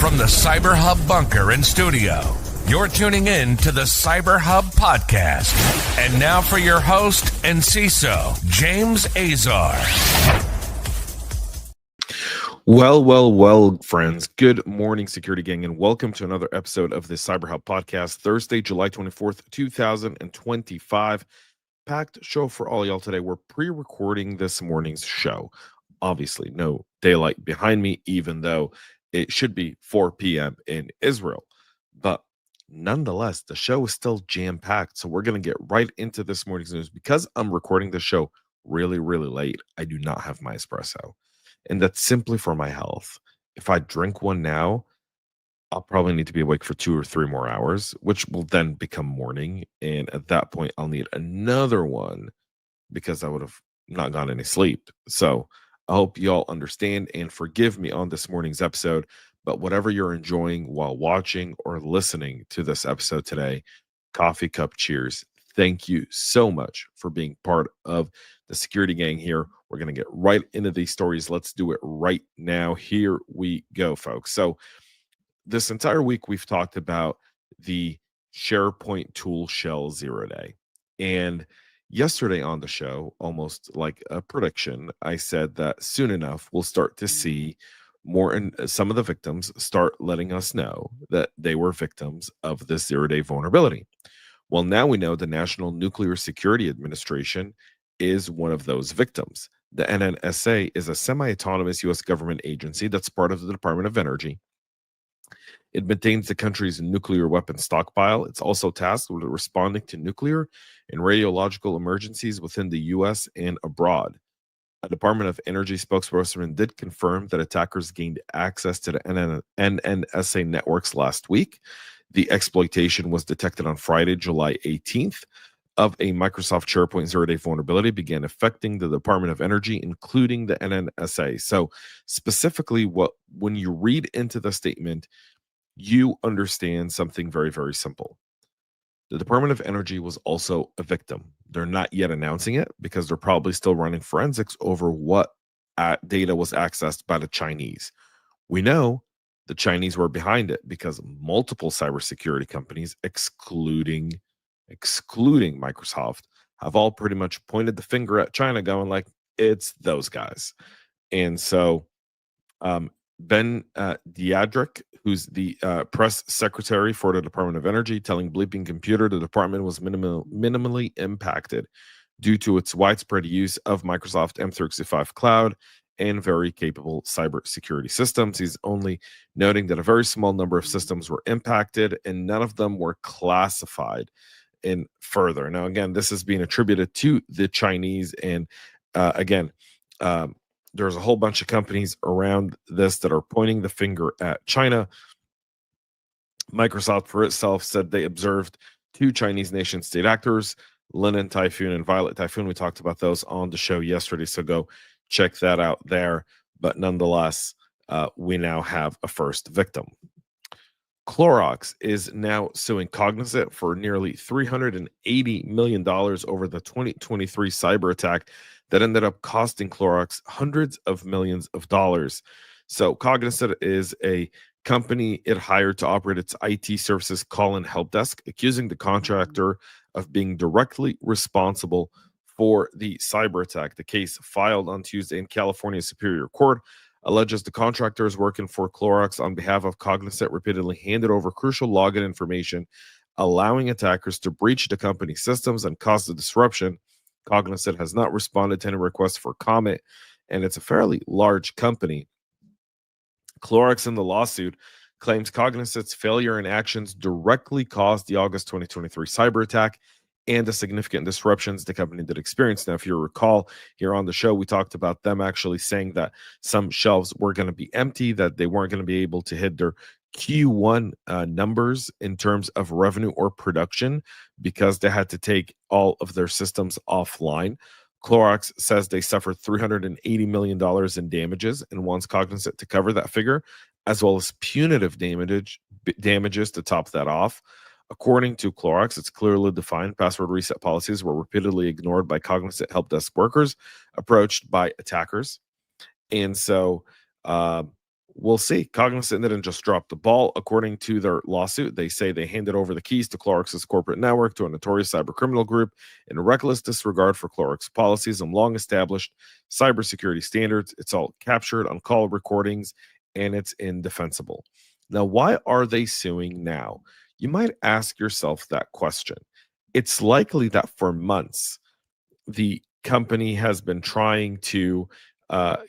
From the CyberHub bunker and studio, you're tuning in to the CyberHub Podcast. And now for your host and CISO, James Azar. Well, friends. Good morning, security gang, and welcome to another episode of the CyberHub Podcast, Thursday, July 24th, 2025. Packed show for all y'all today. We're pre-recording this morning's show. Obviously, no daylight behind me, even though it should be 4 p.m. in Israel. But nonetheless, the show is still jam-packed, so we're going to get right into this morning's news. Because I'm recording the show really late, I do not have my espresso. And that's simply for my health. If I drink one now, I'll probably need to be awake for 2 or 3 more hours, which will then become morning. And at that point, I'll need another one because I would have not gotten any sleep. So I hope y'all understand and forgive me on this morning's episode. But whatever you're enjoying while watching or listening to this episode today, coffee cup cheers. Thank you so much for being part of the security gang here. We're going to get right into these stories. Let's do it right now. Here we go, folks. So this entire week, we've talked about the SharePoint tool shell 0-day. And yesterday on the show, almost like a prediction, I said that soon enough, we'll start to see more, and some of the victims start letting us know that they were victims of this 0-day vulnerability. Well, now we know the National Nuclear Security Administration is one of those victims. The NNSA is a semi-autonomous U.S. government agency that's part of the Department of Energy. It maintains the country's nuclear weapons stockpile. It's also tasked with responding to nuclear and radiological emergencies within the U.S. and abroad. A Department of Energy spokesperson did confirm that attackers gained access to the NNSA networks last week. The exploitation was detected on Friday, July 18th, of a Microsoft SharePoint 0-day vulnerability began affecting the Department of Energy, including the NNSA. So specifically, when you read into the statement, you understand something very simple. The Department of Energy was also a victim. They're not yet announcing it because they're probably still running forensics over what data was accessed by the Chinese. We know the Chinese were behind it because multiple cybersecurity companies, excluding Microsoft, have all pretty much pointed the finger at China, going like, it's those guys. And so Ben Diadric, who's the press secretary for the Department of Energy, telling Bleeping Computer the department was minimally impacted due to its widespread use of Microsoft M365 Cloud and very capable cybersecurity systems. He's only noting that a very small number of systems were impacted and none of them were classified in further. Now, again, this is being attributed to the Chinese. And there's a whole bunch of companies around this that are pointing the finger at China. Microsoft for itself said they observed 2 Chinese nation state actors, Linen Typhoon and Violet Typhoon. We talked about those on the show yesterday, so go check that out there. But nonetheless, we now have a first victim. Clorox is now suing Cognizant for nearly $380 million over the 2023 cyber attack that ended up costing Clorox hundreds of millions of dollars. So Cognizant is a company it hired to operate its IT services call-in help desk, accusing the contractor of being directly responsible for the cyber attack. The case, filed on Tuesday in California Superior Court, alleges the contractor is working for Clorox on behalf of Cognizant repeatedly handed over crucial login information, allowing attackers to breach the company's systems and cause the disruption. Cognizant has not responded to any requests for comment, and it's a fairly large company. Clorox in the lawsuit claims Cognizant's failure and actions directly caused the August 2023 cyber attack and the significant disruptions the company did experience. Now, if you recall, here on the show, we talked about them actually saying that some shelves were going to be empty, that they weren't going to be able to hit their Q1 numbers in terms of revenue or production because they had to take all of their systems offline. Clorox says they suffered $380 million in damages and wants Cognizant to cover that figure, as well as punitive damages to top that off. According to Clorox, it's clearly defined password reset policies were repeatedly ignored by Cognizant help desk workers approached by attackers. And so we'll see. Cognizant didn't just drop the ball. According to their lawsuit, they say they handed over the keys to Clorox's corporate network to a notorious cybercriminal group in reckless disregard for Clorox policies and long-established cybersecurity standards. It's all captured on call recordings, and it's indefensible. Now, why are they suing now? You might ask yourself that question. It's likely that for months, the company has been trying to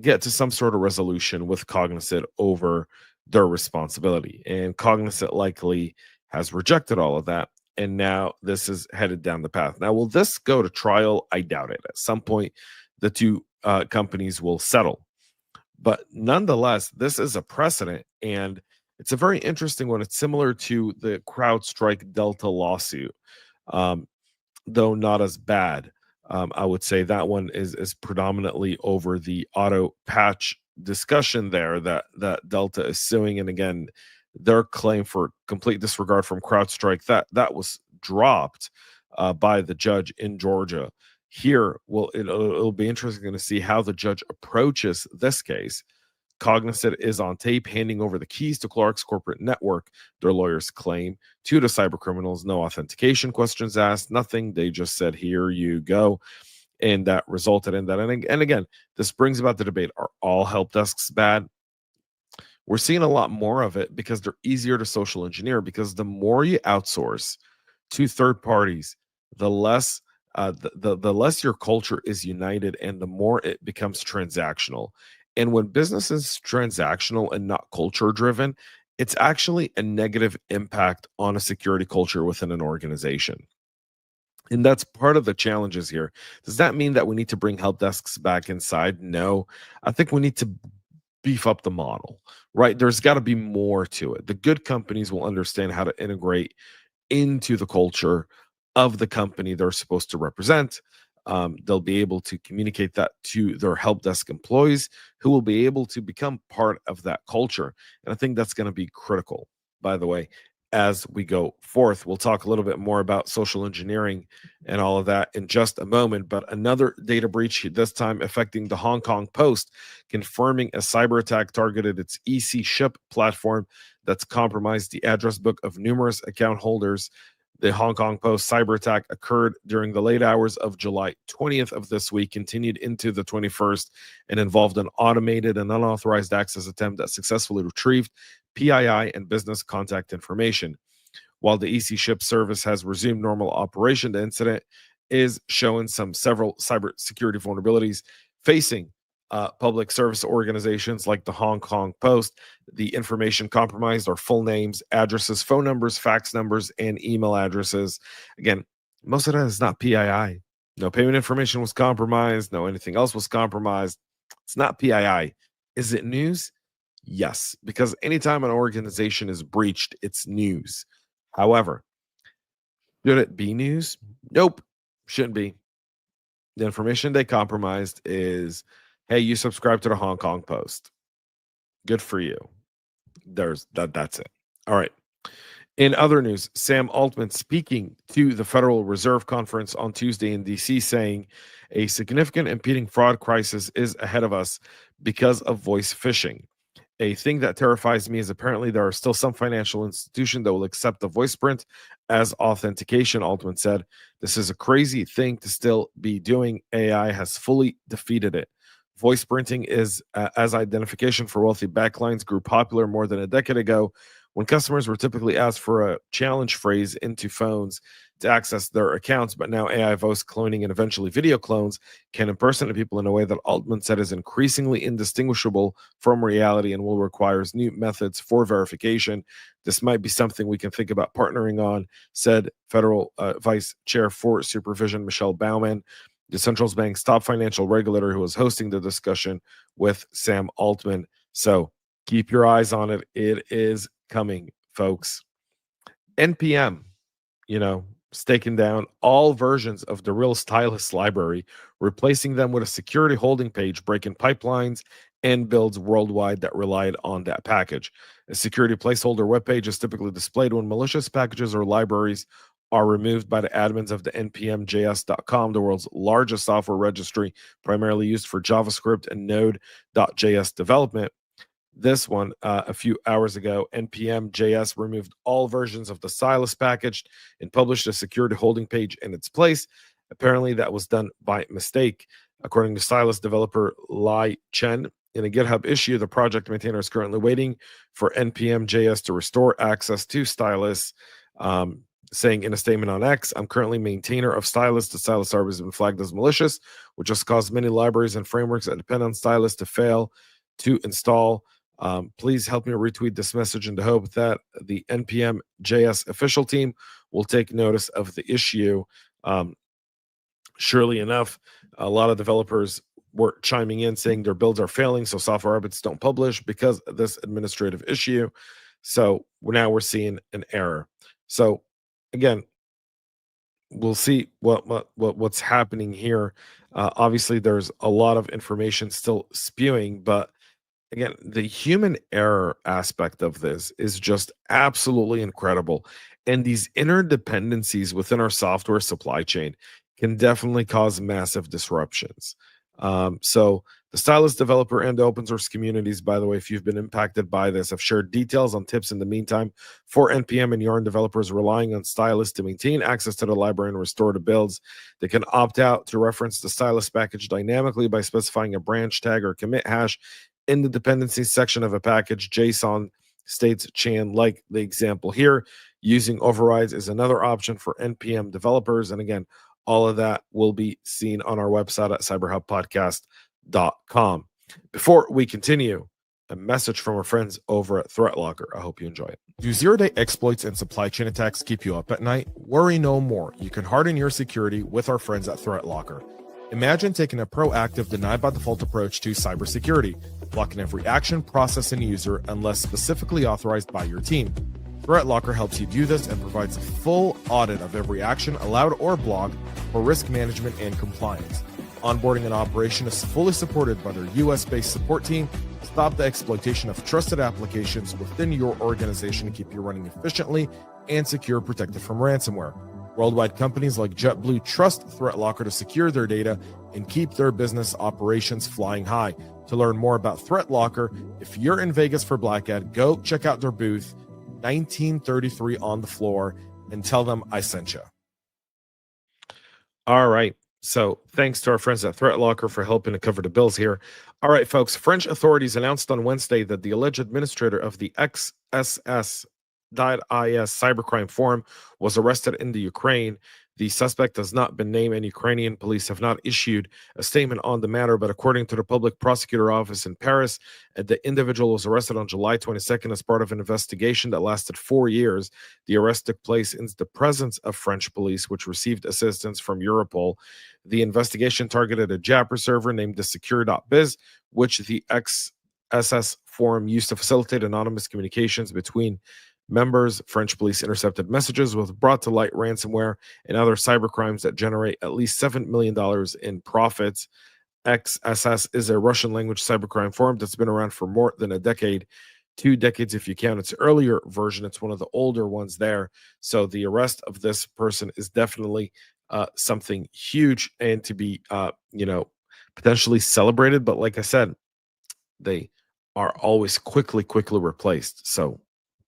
get to some sort of resolution with Cognizant over their responsibility. And Cognizant likely has rejected all of that. And now this is headed down the path. Now, will this go to trial? I doubt it. At some point, the two companies will settle. But nonetheless, this is a precedent. And it's a very interesting one. It's similar to the CrowdStrike Delta lawsuit, though not as bad. I would say that one is predominantly over the auto patch discussion there that Delta is suing. And again, their claim for complete disregard from CrowdStrike, that was dropped by the judge in Georgia. Here, it'll be interesting to see how the judge approaches this case. Cognizant is on tape handing over the keys to Clorox corporate network, their lawyers claim, to the cybercriminals. No authentication questions asked, nothing. They just said, here you go. And that resulted in that. And again, this brings about the debate. Are all help desks bad? We're seeing a lot more of it because they're easier to social engineer, because the more you outsource to third parties, the less the less your culture is united and the more it becomes transactional. And when business is transactional and not culture driven, it's actually a negative impact on a security culture within an organization. And that's part of the challenges here. Does that mean that we need to bring help desks back inside? No, I think we need to beef up the model, right? There's got to be more to it. The good companies will understand how to integrate into the culture of the company they're supposed to represent. They'll be able to communicate that to their help desk employees, who will be able to become part of that culture. And I think that's going to be critical, by the way, as we go forth. We'll talk a little bit more about social engineering and all of that in just a moment. But another data breach, this time affecting the Hong Kong Post, confirming a cyber attack targeted its EC ship platform that's compromised the address book of numerous account holders. The Hong Kong Post cyber attack occurred during the late hours of July 20th of this week, continued into the 21st, and involved an automated and unauthorized access attempt that successfully retrieved PII and business contact information. While the EC ship service has resumed normal operation, the incident is showing several cybersecurity vulnerabilities facing public service organizations like the Hong Kong Post. The information compromised are full names, addresses, phone numbers, fax numbers, and email addresses. Again, most of that is not PII. No payment information was compromised. No anything else was compromised. It's not PII. Is it news? Yes, because anytime an organization is breached, it's news. However, should it be news? Nope, shouldn't be. The information they compromised is, hey, you subscribe to the Hong Kong Post. Good for you. That's it. All right. In other news, Sam Altman speaking to the Federal Reserve Conference on Tuesday in DC, saying a significant impending fraud crisis is ahead of us because of voice phishing. A thing that terrifies me is apparently there are still some financial institutions that will accept the voice print as authentication, Altman said. This is a crazy thing to still be doing. AI has fully defeated it. Voice printing is as identification for wealthy backlines grew popular more than a decade ago, when customers were typically asked for a challenge phrase into phones to access their accounts. But now AI voice cloning and eventually video clones can impersonate people in a way that Altman said is increasingly indistinguishable from reality and will require new methods for verification. This might be something we can think about partnering on, said Federal Vice Chair for Supervision Michelle Baumann, the central bank's top financial regulator, who was hosting the discussion with Sam Altman. So keep your eyes on it. It is coming, folks. NPM, staking down all versions of the real Stylus library, replacing them with a security holding page, breaking pipelines and builds worldwide that relied on that package. A security placeholder webpage is typically displayed when malicious packages or libraries are removed by the admins of the npmjs.com, the world's largest software registry, primarily used for JavaScript and Node.js development. this one a few hours ago. NPM JS removed all versions of the Stylus package and published a security holding page in its place. Apparently, that was done by mistake. According to Stylus developer Lai Chen, in a GitHub issue, the project maintainer is currently waiting for NPM JS to restore access to Stylus, saying in a statement on X, I'm currently maintainer of Stylus. The Stylus server has been flagged as malicious, which has caused many libraries and frameworks that depend on Stylus to fail to install. Please help me retweet this message in the hope that the NPM JS official team will take notice of the issue. Surely enough, a lot of developers were chiming in saying their builds are failing, so software updates don't publish because of this administrative issue. So now we're seeing an error. So again, we'll see what's happening here. Obviously, there's a lot of information still spewing, but again, the human error aspect of this is just absolutely incredible. And these interdependencies within our software supply chain can definitely cause massive disruptions. So the Stylus developer and the open source communities, by the way, if you've been impacted by this, have shared details on tips in the meantime for NPM and Yarn developers relying on Stylus to maintain access to the library and restore the builds. They can opt out to reference the Stylus package dynamically by specifying a branch tag or commit hash in the dependencies section of a package. JSON states Chan, like the example here. Using overrides is another option for NPM developers. And again, all of that will be seen on our website at cyberhubpodcast.com. Before we continue, a message from our friends over at ThreatLocker. I hope you enjoy it. Do zero-day exploits and supply chain attacks keep you up at night? Worry no more. You can harden your security with our friends at ThreatLocker. Imagine taking a proactive, deny-by-default approach to cybersecurity, blocking every action, process, and user unless specifically authorized by your team. ThreatLocker helps you do this and provides a full audit of every action allowed or blocked for risk management and compliance. Onboarding and operation is fully supported by their US-based support team. Stop the exploitation of trusted applications within your organization to keep you running efficiently and secure, protected from ransomware. Worldwide companies like JetBlue trust ThreatLocker to secure their data and keep their business operations flying high. To learn more about ThreatLocker, if you're in Vegas for Black Hat, go check out their booth, 1933 on the floor, and tell them I sent you. All right. So thanks to our friends at ThreatLocker for helping to cover the bills here. All right, folks. French authorities announced on Wednesday that the alleged administrator of the XSS.is cybercrime forum was arrested in the Ukraine. The suspect has not been named, and Ukrainian police have not issued a statement on the matter. But according to the public prosecutor office in Paris, the individual was arrested on July 22nd as part of an investigation that lasted 4 years. The arrest took place in the presence of French police, which received assistance from Europol. The investigation targeted a Jabber server named the Secure.biz, which the XSS forum used to facilitate anonymous communications between members. French police intercepted messages with brought to light ransomware and other cyber crimes that generate at least $7 million in profits. XSS is a Russian language cybercrime forum that's been around for more than a decade, 2 decades if you count its earlier version. It's one of the older ones there. So the arrest of this person is definitely something huge and to be potentially celebrated. But like I said, they are always quickly replaced. So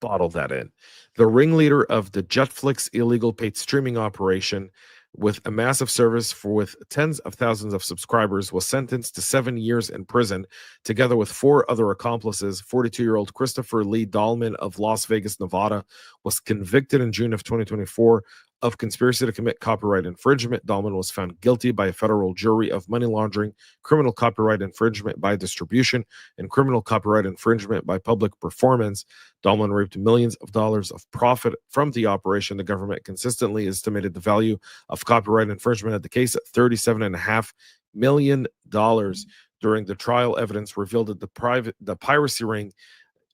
bottle that in. The ringleader of the JetFlix illegal paid streaming operation with a massive service with tens of thousands of subscribers was sentenced to 7 years in prison, together with 4 other accomplices. 42-year-old Christopher Lee Dahlman of Las Vegas, Nevada, was convicted in June of 2024 of conspiracy to commit copyright infringement. Dahlman was found guilty by a federal jury of money laundering, criminal copyright infringement by distribution, and criminal copyright infringement by public performance. Dahlman reaped millions of dollars of profit from the operation. The government consistently estimated the value of copyright infringement at the case at $37.5 million. During the trial, evidence revealed that the piracy ring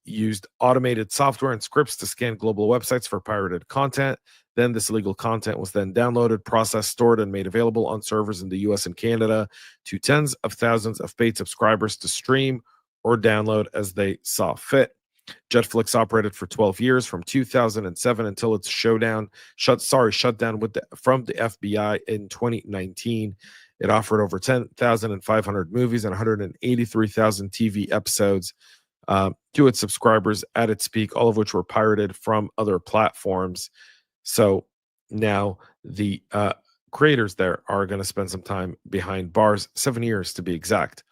used automated software and scripts to scan global websites for pirated content. Then this illegal content was then downloaded, processed, stored, and made available on servers in the US and Canada to tens of thousands of paid subscribers to stream or download as they saw fit. JetFlix operated for 12 years, from 2007 until its shut down from the FBI in 2019. It offered over 10,500 movies and 183,000 TV episodes. to its subscribers at its peak, all of which were pirated from other platforms. So now the creators there are going to spend some time behind bars, 7 years to be exact.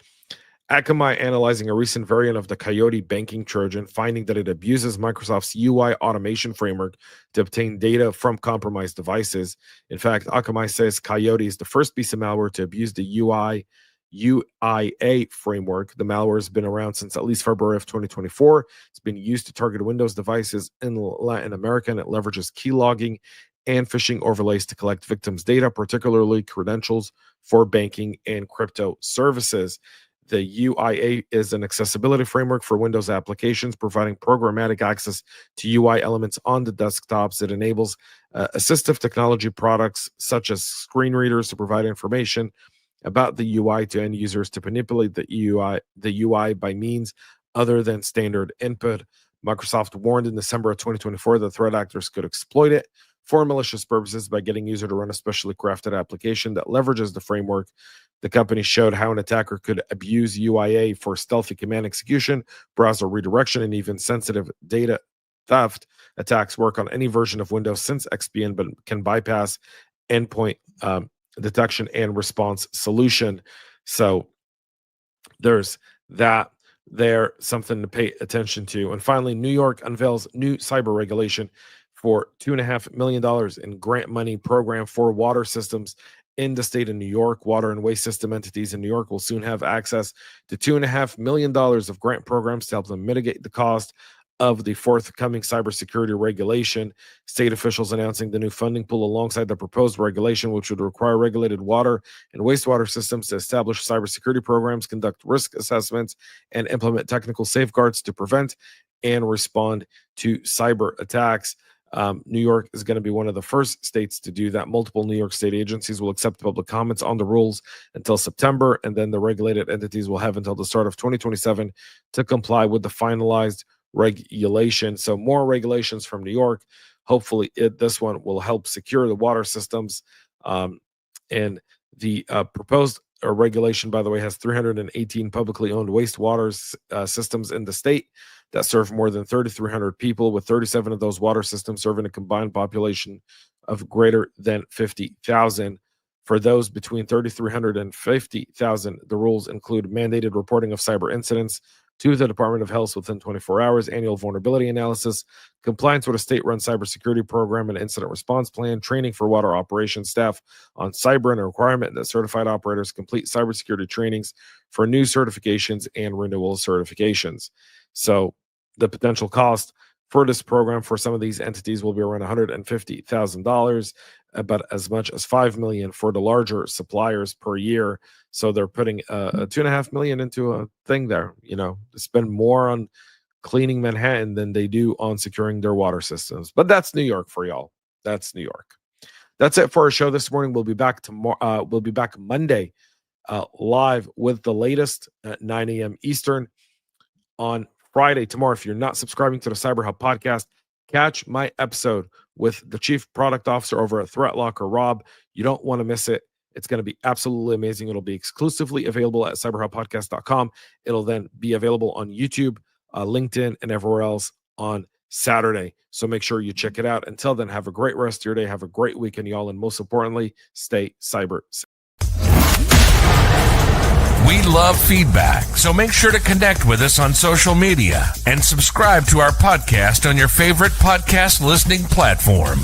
Akamai analyzing a recent variant of the Coyote banking Trojan, finding that it abuses Microsoft's UI automation framework to obtain data from compromised devices. In fact, Akamai says Coyote is the first piece of malware to abuse the UIA framework. The malware has been around since at least February of 2024. It's been used to target Windows devices in Latin America, and it leverages key logging and phishing overlays to collect victims' data, particularly credentials for banking and crypto services. The UIA is an accessibility framework for Windows applications, providing programmatic access to UI elements on the desktops. It enables assistive technology products such as screen readers to provide information about the UI to end users to manipulate the UI by means other than standard input. Microsoft warned in December of 2024 that threat actors could exploit it for malicious purposes by getting user to run a specially crafted application that leverages the framework. The company showed how an attacker could abuse UIA for stealthy command execution, browser redirection, and even sensitive data theft. Attacks work on any version of Windows since XP, but can bypass endpoint detection and response solution. So there's that there, something to pay attention to. And finally, New York unveils new cyber regulation for $2.5 million in grant money program for water systems in the state of New York. Water and waste system entities in New York will soon have access to $2.5 million of grant programs to help them mitigate the cost of the forthcoming cybersecurity regulation. State officials announcing the new funding pool alongside the proposed regulation, which would require regulated water and wastewater systems to establish cybersecurity programs, conduct risk assessments, and implement technical safeguards to prevent and respond to cyber attacks. New York is going to be one of the first states to do that. Multiple New York state agencies will accept public comments on the rules until September, and then the regulated entities will have until the start of 2027 to comply with the finalized regulation. So more regulations from New York. Hopefully this one will help secure the water systems. And the proposed regulation, by the way, has 318 publicly owned wastewater systems in the state that serve more than 3,300 people, with 37 of those water systems serving a combined population of greater than 50,000. For those between 3,300 and 50,000, the rules include mandated reporting of cyber incidents to the Department of Health within 24 hours, annual vulnerability analysis, compliance with a state-run cybersecurity program and incident response plan, training for water operations staff on cyber, and a requirement that certified operators complete cybersecurity trainings for new certifications and renewal certifications. So the potential cost for this program for some of these entities will be around $150,000, but as much as $5 million for the larger suppliers per year. So they're putting $2.5 million into a thing there, to spend more on cleaning Manhattan than they do on securing their water systems. But that's New York for y'all. That's New York. That's it for our show this morning. We'll be back tomorrow. We'll be back Monday live with the latest at 9 a.m. Eastern. On Friday, tomorrow, if you're not subscribing to the CyberHub podcast, catch my episode with the Chief Product Officer over at ThreatLocker, Rob. You don't want to miss it. It's going to be absolutely amazing. It'll be exclusively available at cyberhubpodcast.com. It'll then be available on YouTube, LinkedIn, and everywhere else on Saturday. So make sure you check it out. Until then, have a great rest of your day. Have a great weekend, y'all. And most importantly, stay cyber safe. We love feedback, so make sure to connect with us on social media and subscribe to our podcast on your favorite podcast listening platform.